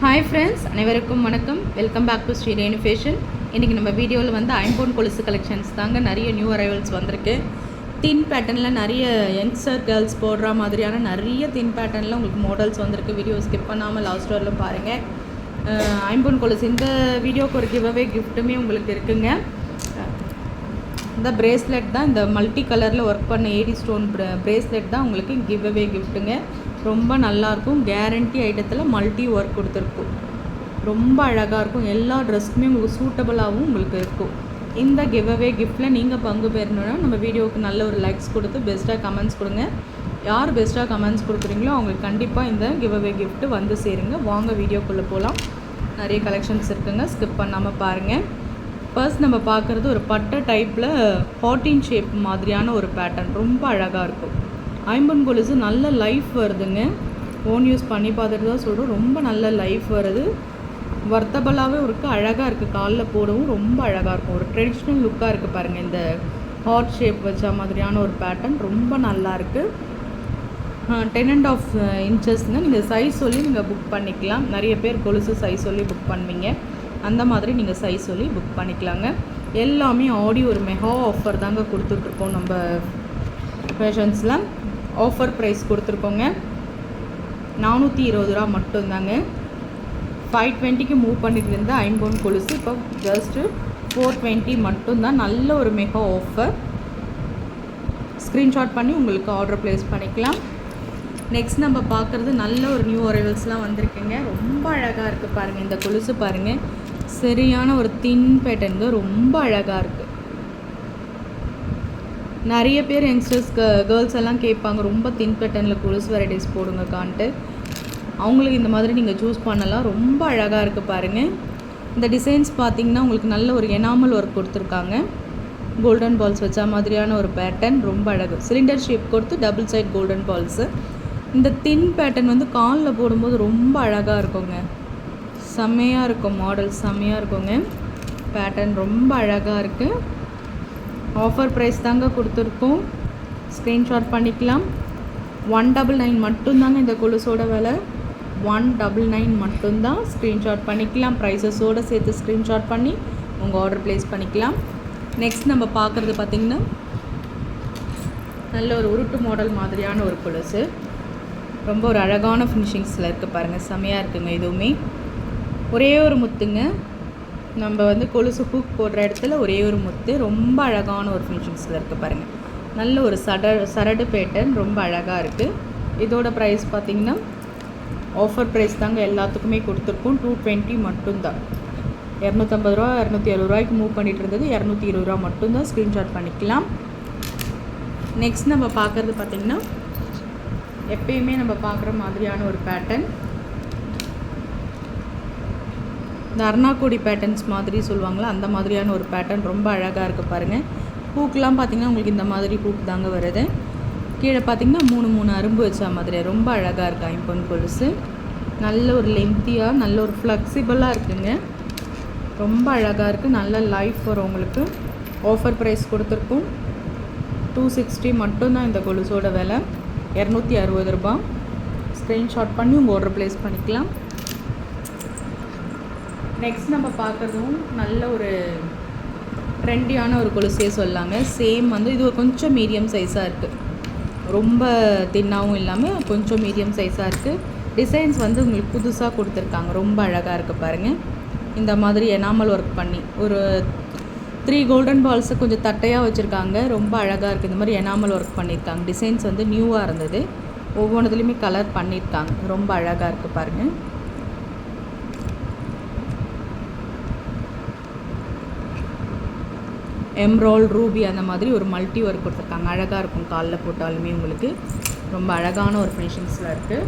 Hi friends, அனைவருக்கும் வணக்கம். Welcome back to Sri Renu fashion. இன்றைக்கி நம்ம வீடியோவில் வந்து ஐம்பொன் கொலுசு கலெக்ஷன்ஸ் தாங்க. நிறைய நியூ அரைவல்ஸ் வந்திருக்கு. தின் பேட்டர்னில் நிறைய யங்ஸ்டர் கேர்ள்ஸ் போடுற மாதிரியான நிறைய தின் பேட்டர்னில் உங்களுக்கு மாடல்ஸ் வந்திருக்கு. வீடியோ ஸ்கிப் பண்ணாமல் லாஸ்ட் வரலும் பாருங்கள். ஐம்பொன் கொலுசு இந்த வீடியோக்கு ஒரு கிவ்அவே கிஃப்ட்டுமே உங்களுக்கு இருக்குங்க. இந்த பிரேஸ்லெட் தான், இந்த மல்டி கலரில் ஒர்க் பண்ண ஏடி ஸ்டோன் பிரேஸ்லெட் தான் உங்களுக்கு கிவ்அவே கிஃப்ட்டுங்க. ரொம்ப நல்லாயிருக்கும். கேரண்டி ஐட்டத்தில் மல்டி ஒர்க் கொடுத்துருக்கும். ரொம்ப அழகாக இருக்கும். எல்லா ட்ரெஸ்ஸுமே உங்களுக்கு சூட்டபுளாகவும் உங்களுக்கு இருக்கும். இந்த கிவ்அவே கிஃப்ட்டில் நீங்கள் பங்கு பெறணுன்னா நம்ம வீடியோவுக்கு நல்ல ஒரு லைக்ஸ் கொடுத்து பெஸ்ட்டாக கமெண்ட்ஸ் கொடுங்க. யார் பெஸ்ட்டாக கமெண்ட்ஸ் கொடுக்குறீங்களோ அவங்களுக்கு கண்டிப்பாக இந்த கிவ்அவே கிஃப்ட்டு வந்து சேருங்க. வாங்க வீடியோக்குள்ளே போகலாம். நிறைய கலெக்ஷன்ஸ் இருக்குங்க, ஸ்கிப் பண்ணாமல் பாருங்கள். ஃபர்ஸ்ட் நம்ம பார்க்குறது ஒரு பட்டை டைப்பில் 14 ஷேப் மாதிரியான ஒரு பேட்டர்ன். ரொம்ப அழகாக இருக்கும். ஐம்பொன் கொலுசு நல்ல லைஃப் வருதுங்க. ஓன் யூஸ் பண்ணி பார்த்துட்டு தான் சொல்கிறோம். ரொம்ப நல்ல லைஃப் வருது. வர்த்தபலாகவே இருக்குது, அழகாக இருக்குது. காலில் போடவும் ரொம்ப அழகாக இருக்கும். ஒரு ட்ரெடிஷ்னல் லுக்காக இருக்குது பாருங்கள். இந்த ஹார்ட் ஷேப் வச்ச மாதிரியான ஒரு பேட்டர்ன் ரொம்ப நல்லா இருக்குது. 10.5 இன்ச்சஸ்ங்க. நீங்கள் சைஸ் சொல்லி நீங்கள் புக் பண்ணிக்கலாம். நிறைய பேர் கொலுசு சைஸ் சொல்லி புக் பண்ணுவீங்க. அந்த மாதிரி நீங்கள் சைஸ் சொல்லி புக் பண்ணிக்கலாங்க. எல்லாமே ஆடி ஒரு மெகா ஆஃபர் தாங்க கொடுத்துட்ருக்கோம். நம்ம ஃபேஷன்ஸில் ஆஃபர் ப்ரைஸ் கொடுத்துருக்கோங்க. 420 ரூபா மட்டும்தாங்க. 520க்கு மூவ் பண்ணிட்டு இருந்த ஐம்பொன் கொலுசு இப்போ ஜஸ்ட்டு 420 மட்டும்தான். நல்ல ஒரு மெகா ஆஃபர். ஸ்க்ரீன்ஷாட் பண்ணி உங்களுக்கு ஆர்டர் ப்ளேஸ் பண்ணிக்கலாம். நெக்ஸ்ட் நம்ம பார்க்குறது நல்ல ஒரு நியூ அரைவல்ஸ்லாம் வந்திருக்குங்க. ரொம்ப அழகாக இருக்குது பாருங்கள். இந்த கொலுசு பாருங்கள், சரியான ஒரு தின் பேட்டர்னுங்க. ரொம்ப அழகாக இருக்குது. நிறைய பேர் யங்ஸ்டர்ஸ் கேர்ள்ஸ் எல்லாம் கேட்பாங்க, ரொம்ப தின் பேட்டர்னில் கொலுசு வெரைட்டிஸ் போடுங்க கான்ட்டு. அவங்களுக்கு இந்த மாதிரி நீங்கள் சூஸ் பண்ணலாம். ரொம்ப அழகாக இருக்குது பாருங்கள். இந்த டிசைன்ஸ் பார்த்திங்கன்னா உங்களுக்கு நல்ல ஒரு எனாமல் ஒர்க் கொடுத்துருக்காங்க. கோல்டன் பால்ஸ் வச்ச மாதிரியான ஒரு பேட்டர்ன். ரொம்ப அழகு. சிலிண்டர் ஷேப் கொடுத்து டபுள் சைட் கோல்டன் பால்ஸு. இந்த தின் பேட்டர்ன் வந்து காலில் போடும்போது ரொம்ப அழகாக இருக்குங்க. செம்மையாக இருக்கும். மாடல் செம்மையாக இருக்குங்க. பேட்டர்ன் ரொம்ப அழகாக இருக்குது. ஆஃபர் ப்ரைஸ் தாங்க கொடுத்துருக்கோம். ஸ்க்ரீன்ஷாட் பண்ணிக்கலாம். 199 மட்டும்தாங்க இந்த கொலுசோட விலை. 199 மட்டும்தான். ஸ்க்ரீன்ஷாட் பண்ணிக்கலாம். ப்ரைஸஸோடு சேர்த்து ஸ்க்ரீன்ஷாட் பண்ணி உங்கள் ஆர்டர் ப்ளேஸ் பண்ணிக்கலாம். நெக்ஸ்ட் நம்ம பார்க்குறது பார்த்திங்கன்னா நல்ல ஒரு உருட்டு மாடல் மாதிரியான ஒரு கொலுசு. ரொம்ப ஒரு அழகான ஃபினிஷிங்ஸில் இருக்குது பாருங்கள். செம்மையாக இருக்குங்க. இதுவுமே ஒரே ஒரு முத்துங்க. நம்ம வந்து கொலுசு ஹூக் போடுற இடத்துல ஒரே ஒரு முத்து. ரொம்ப அழகான ஒரு ஃபினிஷிங்ஸில் இருக்குது பாருங்கள். நல்ல ஒரு சரடு பேட்டர்ன். ரொம்ப அழகாக இருக்குது. இதோட ப்ரைஸ் பார்த்திங்கன்னா ஆஃபர் ப்ரைஸ் தாங்க எல்லாத்துக்குமே கொடுத்துருக்கோம். 220 மட்டும்தான். 250 ரூபா 260 ரூபாய்க்கு மூவ் பண்ணிகிட்டு இருந்தது. 220 ரூபா மட்டும்தான். ஸ்க்ரீன்ஷாட் பண்ணிக்கலாம். நெக்ஸ்ட் நம்ம பார்க்குறது பார்த்திங்கன்னா எப்பயுமே நம்ம பார்க்குற மாதிரியான ஒரு பேட்டர்ன். இந்த அர்ணாக்கோடி பேட்டர்ன்ஸ் மாதிரி சொல்லுவாங்களா, அந்த மாதிரியான ஒரு பேட்டர்ன். ரொம்ப அழகாக இருக்குது பாருங்கள். பூக்கெலாம் பார்த்திங்கன்னா உங்களுக்கு இந்த மாதிரி பூக்கு தாங்க வருது. கீழே பார்த்திங்கன்னா 3 அரும்பு வச்ச மாதிரி ரொம்ப அழகாக இருக்குது ஐம்பொன் கொலுசு. நல்ல ஒரு லென்த்தியாக நல்ல ஒரு ஃப்ளெக்சிபிளாக இருக்குங்க. ரொம்ப அழகாக இருக்குது. நல்ல லைஃப் வரும் உங்களுக்கு. ஆஃபர் ப்ரைஸ் கொடுத்துருக்கோம். 260 மட்டும்தான் இந்த கொலுசோட விலை. 260 ரூபா. ஸ்க்ரீன்ஷாட் பண்ணி உங்கள் ஆர்டர் ப்ளேஸ் பண்ணிக்கலாம். நெக்ஸ்ட் நம்ம பார்க்குறதும் நல்ல ஒரு ட்ரெண்டியான ஒரு கொலுசே சொல்லாங்க. சேம் வந்து இது ஒரு கொஞ்சம் மீடியம் சைஸாக இருக்குது. ரொம்ப தின்னாகவும் இல்லாமல் கொஞ்சம் மீடியம் சைஸாக இருக்குது. டிசைன்ஸ் வந்து உங்களுக்கு புதுசாக கொடுத்துருக்காங்க. ரொம்ப அழகாக இருக்குது பாருங்கள். இந்த மாதிரி எனாமல் ஒர்க் பண்ணி ஒரு 3 கோல்டன் பால்ஸு கொஞ்சம் தட்டையாக வச்சுருக்காங்க. ரொம்ப அழகாக இருக்குது. இந்த மாதிரி எனாமல் ஒர்க் பண்ணியிருக்காங்க. டிசைன்ஸ் வந்து நியூவாக இருந்தது. ஒவ்வொன்றுத்துலேயுமே கலர் பண்ணியிருக்காங்க. ரொம்ப அழகாக இருக்குது பாருங்கள். எம்ரால் ரூபி அந்த மாதிரி ஒரு மல்டி ஒர்க் கொடுத்துருக்காங்க. அழகாக இருக்கும். காலில் போட்டாலுமே உங்களுக்கு ரொம்ப அழகான ஒரு ஃபினிஷிங்ஸில் இருக்குது.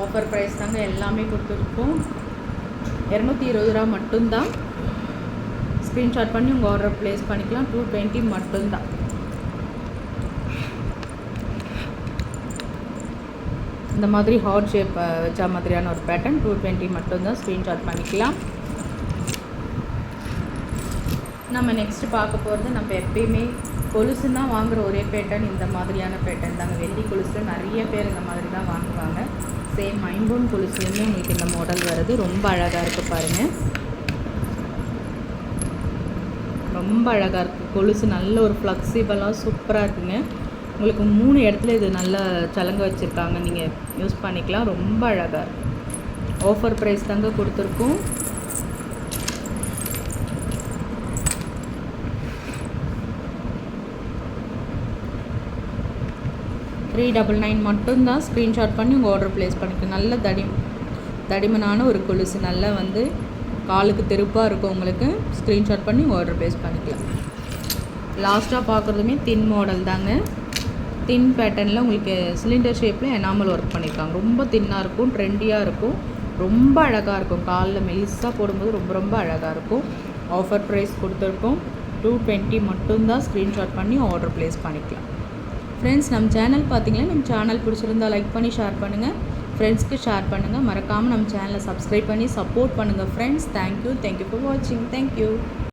ஆஃபர் ப்ரைஸ் தாங்க எல்லாமே கொடுத்துருக்கோம். 220 ரூபா மட்டும்தான். ஸ்க்ரீன்ஷாட் பண்ணி உங்கள் ஆர்டர் ப்ளேஸ் பண்ணிக்கலாம். 220 மட்டும்தான். இந்த மாதிரி ஹார்ட் ஷேப் வச்ச மாதிரியான ஒரு பேட்டர்ன் 220 மட்டும்தான். ஸ்க்ரீன்ஷாட் பண்ணிக்கலாம். நம்ம நெக்ஸ்ட்டு பார்க்க போகிறது, நம்ம எப்பயுமே கொலுசுன்னா வாங்குகிற ஒரே பேட்டர்ன் இந்த மாதிரியான பேட்டர்ன் தாங்க. வெள்ளி கொலுசு நிறைய பேர் இந்த மாதிரி தான் வாங்குவாங்க. சேம் ஐம்பொன் கொலுசுலேருந்து உங்களுக்கு இந்த மாடல் வருது. ரொம்ப அழகாக இருக்குது பாருங்கள். ரொம்ப அழகாக இருக்குது கொலுசு. நல்ல ஒரு ஃப்ளெக்சிபிளாக சூப்பராக இருக்குங்க. உங்களுக்கு 3 இடத்துல இது நல்லா சலங்க வச்சுருக்காங்க. நீங்கள் யூஸ் பண்ணிக்கலாம். ரொம்ப அழகாக இருக்குது. ஆஃபர் ப்ரைஸ் தாங்க கொடுத்துருக்கோம். $399 மட்டும்தான். ஸ்க்ரீன்ஷாட் பண்ணி உங்கள் ஆர்டர் ப்ளேஸ் பண்ணிக்கலாம். நல்ல தடிமனான ஒரு கொலுசு. நல்லா வந்து காலுக்கு தெருப்பாக இருக்கும். உங்களுக்கு ஸ்க்ரீன்ஷாட் பண்ணி உங்கள் ஆர்டர் ப்ளேஸ் பண்ணிக்கலாம். லாஸ்ட்டாக பார்க்குறதுமே தின் மாடல் தாங்க. தின் பேட்டர்னில் உங்களுக்கு சிலிண்டர் ஷேப்பில் எனாமல் ஒர்க் பண்ணியிருக்காங்க. ரொம்ப தின்னாக இருக்கும், ட்ரெண்டியாக இருக்கும், ரொம்ப அழகாக இருக்கும். காலில் மெலிஸாக போடும்போது ரொம்ப ரொம்ப அழகாக இருக்கும். ஆஃபர் ப்ரைஸ் கொடுத்துருக்கோம். $220 மட்டும்தான். ஸ்க்ரீன்ஷாட் பண்ணி ஆர்டர் ப்ளேஸ் பண்ணிக்கலாம். ஃப்ரெண்ட்ஸ், நம்ம சேனல் பார்த்தீங்கன்னா நம்ம சேனல் பிடிச்சிருந்தா லைக் பண்ணி ஷேர் பண்ணுங்கள். ஃப்ரெண்ட்ஸ்க்கு ஷேர் பண்ணுங்கள். மறக்காமல் நம்ம சேனலை சப்ஸ்கிரைப் பண்ணி சப்போர்ட் பண்ணுங்கள் ஃப்ரெண்ட்ஸ். தேங்க்யூ ஃபார் வாட்சிங். தேங்க்யூ.